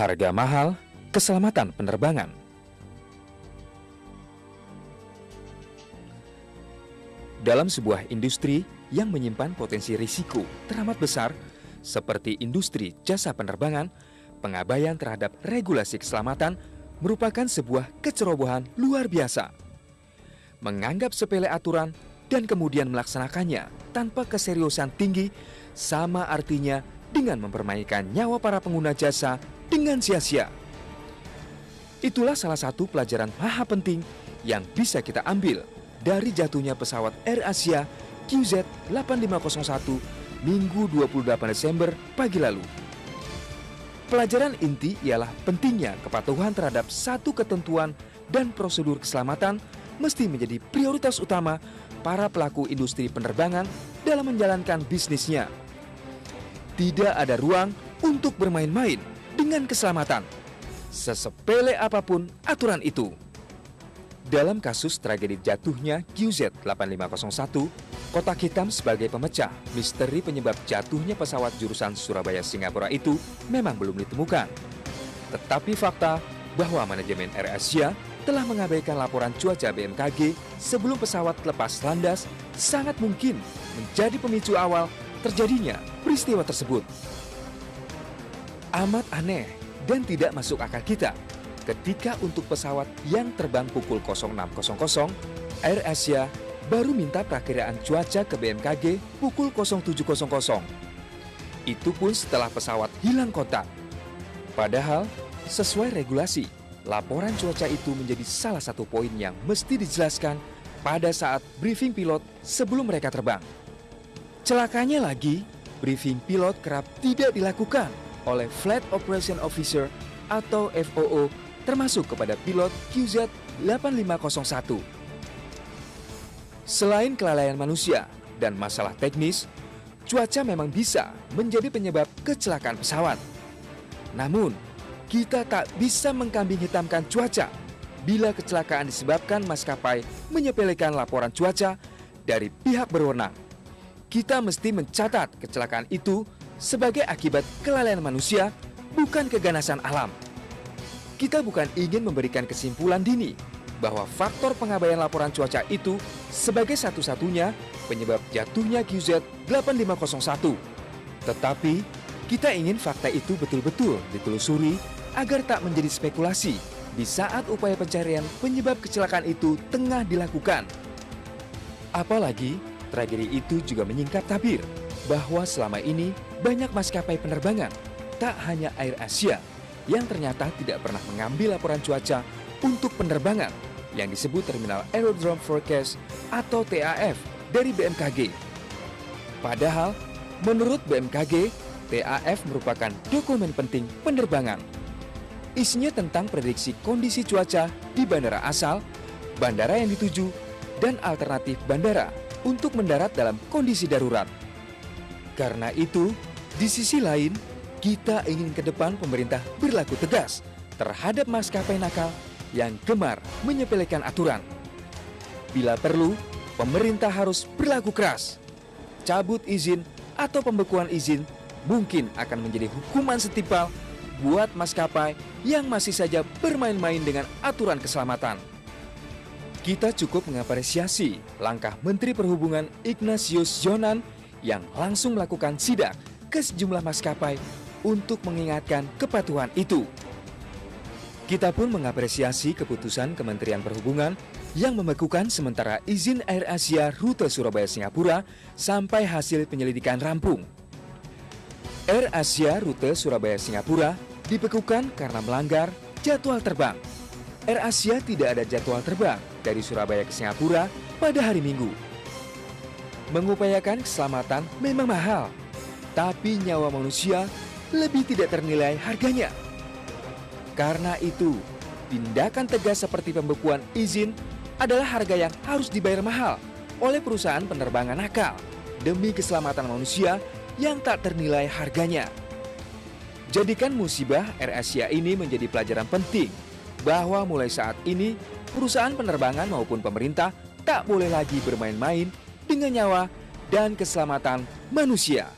Harga mahal, keselamatan penerbangan. Dalam sebuah industri yang menyimpan potensi risiko teramat besar, seperti industri jasa penerbangan, pengabaian terhadap regulasi keselamatan merupakan sebuah kecerobohan luar biasa. Menganggap sepele aturan dan kemudian melaksanakannya tanpa keseriusan tinggi sama artinya dengan mempermainkan nyawa para pengguna jasa dengan sia-sia. Itulah salah satu pelajaran maha penting yang bisa kita ambil dari jatuhnya pesawat AirAsia QZ8501 Minggu 28 Desember pagi lalu. Pelajaran inti ialah pentingnya kepatuhan terhadap satu ketentuan dan prosedur keselamatan mesti menjadi prioritas utama para pelaku industri penerbangan dalam menjalankan bisnisnya. Tidak ada ruang untuk bermain-main dengan keselamatan, sesepele apapun aturan itu. Dalam kasus tragedi jatuhnya QZ8501, kotak hitam sebagai pemecah misteri penyebab jatuhnya pesawat jurusan Surabaya Singapura itu memang belum ditemukan. Tetapi fakta bahwa manajemen AirAsia telah mengabaikan laporan cuaca BMKG sebelum pesawat lepas landas sangat mungkin menjadi pemicu awal terjadinya peristiwa tersebut. Amat aneh dan tidak masuk akal kita ketika untuk pesawat yang terbang pukul 06.00, AirAsia baru minta perakiraan cuaca ke BMKG pukul 07.00. Itu pun setelah pesawat hilang kontak. Padahal sesuai regulasi, laporan cuaca itu menjadi salah satu poin yang mesti dijelaskan pada saat briefing pilot sebelum mereka terbang. Celakanya lagi, briefing pilot kerap tidak dilakukan oleh Flight Operation Officer atau FOO termasuk kepada pilot QZ8501. Selain kelalaian manusia dan masalah teknis, cuaca memang bisa menjadi penyebab kecelakaan pesawat. Namun, kita tak bisa mengkambing hitamkan cuaca bila kecelakaan disebabkan maskapai menyepelekan laporan cuaca dari pihak berwenang. Kita mesti mencatat kecelakaan itu sebagai akibat kelalaian manusia, bukan keganasan alam. Kita bukan ingin memberikan kesimpulan dini bahwa faktor pengabaian laporan cuaca itu sebagai satu-satunya penyebab jatuhnya QZ8501. Tetapi, kita ingin fakta itu betul-betul ditelusuri agar tak menjadi spekulasi di saat upaya pencarian penyebab kecelakaan itu tengah dilakukan. Apalagi, tragedi itu juga menyingkap tabir bahwa selama ini banyak maskapai penerbangan, tak hanya AirAsia, yang ternyata tidak pernah mengambil laporan cuaca untuk penerbangan yang disebut Terminal Aerodrome Forecast atau TAF dari BMKG. Padahal, menurut BMKG, TAF merupakan dokumen penting penerbangan. Isinya tentang prediksi kondisi cuaca di bandara asal, bandara yang dituju, dan alternatif bandara untuk mendarat dalam kondisi darurat. Karena itu, di sisi lain, kita ingin ke depan pemerintah berlaku tegas terhadap maskapai nakal yang gemar menyepelekan aturan. Bila perlu, pemerintah harus berlaku keras. Cabut izin atau pembekuan izin mungkin akan menjadi hukuman setimpal buat maskapai yang masih saja bermain-main dengan aturan keselamatan. Kita cukup mengapresiasi langkah Menteri Perhubungan Ignatius Jonan yang langsung melakukan sidak ke sejumlah maskapai untuk mengingatkan kepatuhan itu. Kita pun mengapresiasi keputusan Kementerian Perhubungan yang membekukan sementara izin AirAsia rute Surabaya-Singapura sampai hasil penyelidikan rampung. AirAsia rute Surabaya-Singapura dibekukan karena melanggar jadwal terbang. AirAsia tidak ada jadwal terbang dari Surabaya ke Singapura pada hari Minggu. Mengupayakan keselamatan memang mahal, tapi nyawa manusia lebih tidak ternilai harganya. Karena itu, tindakan tegas seperti pembekuan izin adalah harga yang harus dibayar mahal oleh perusahaan penerbangan nakal demi keselamatan manusia yang tak ternilai harganya. Jadikan musibah AirAsia ini menjadi pelajaran penting bahwa mulai saat ini perusahaan penerbangan maupun pemerintah tak boleh lagi bermain-main dengan nyawa dan keselamatan manusia.